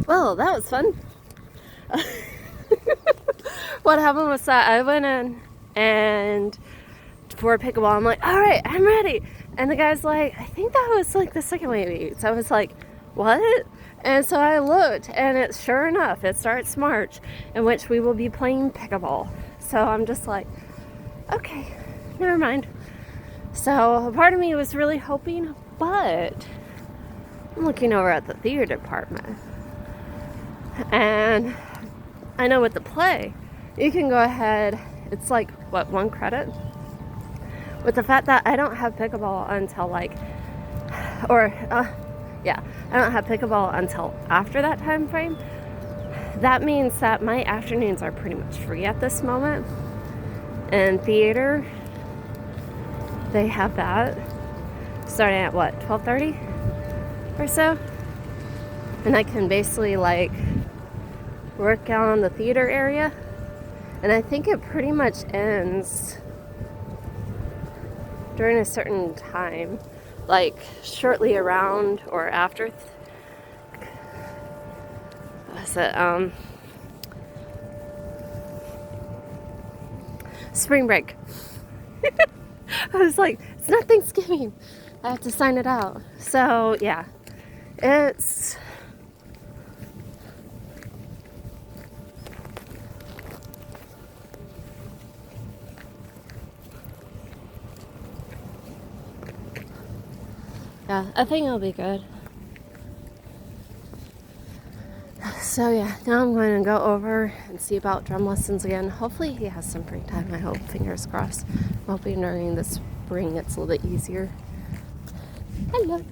Well, that was fun. What happened was that I went in and for pickleball, I'm like, all right, I'm ready. And the guy's like, I think that was like the second way we eat. So I was like, what? And so I looked, and it's sure enough, it starts March, in which we will be playing pickleball. So I'm just like, okay, never mind. So a part of me was really hoping, but I'm looking over at the theater department, and I know with the play, you can go ahead, it's like, what, 1 credit? With the fact that I don't have pickleball until I don't have pickleball until after that time frame. That means that my afternoons are pretty much free at this moment. And theater, they have that starting at what, 12:30 or so? And I can basically like work on the theater area. And I think it pretty much ends during a certain time, like shortly around or after spring break. I was like, it's not Thanksgiving, I have to sign it out. So yeah, it's I think it'll be good. So yeah, now I'm going to go over and see about drum lessons again. Hopefully he has some free time, I hope, fingers crossed. I'm hoping during the spring it's a little bit easier. Hello.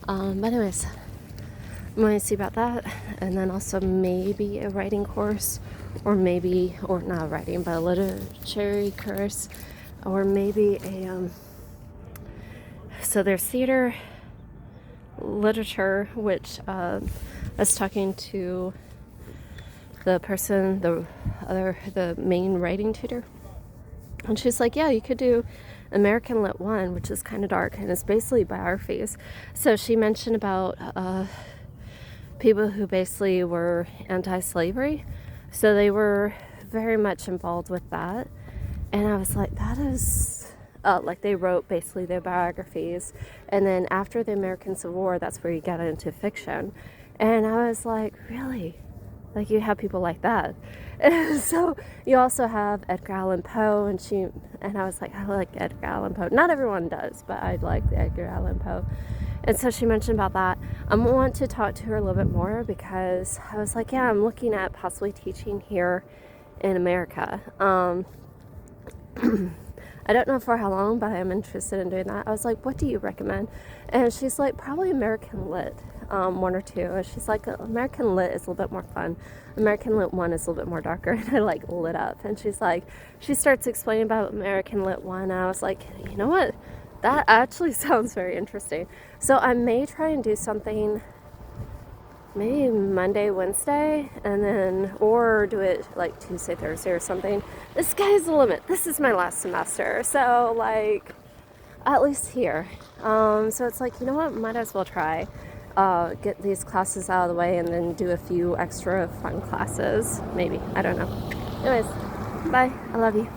But anyways, I'm going to see about that, and then also maybe a writing course, or not writing, but a literary course, or maybe a, so there's theater, literature, which I was talking to the person, the main writing tutor, and she's like, yeah, you could do American Lit 1, which is kind of dark, and it's basically biographies. So she mentioned about people who basically were anti-slavery, so they were very much involved with that. And I was like, that is like, they wrote basically their biographies, and then after the American Civil War, that's where you get into fiction. And I was like, really? Like, you have people like that? And so you also have Edgar Allan Poe, and I was like, I like Edgar Allan Poe. Not everyone does, but I like Edgar Allan Poe. And so she mentioned about that. I want to talk to her a little bit more, because I was like, yeah, I'm looking at possibly teaching here in America. I don't know for how long, but I am interested in doing that. I was like, what do you recommend? And she's like, probably American Lit, 1 or 2. And she's like, American Lit is a little bit more fun. American Lit 1 is a little bit more darker. And I like lit up. And she's like, she starts explaining about American Lit 1. And I was like, you know what? That actually sounds very interesting. So I may try and do something maybe Monday, Wednesday, and then, or do it like Tuesday, Thursday or something. The sky's the limit. This is my last semester, so like, at least here. So it's like, you know what, might as well try, get these classes out of the way, and then do a few extra fun classes, maybe, I don't know. Anyways, bye, I love you.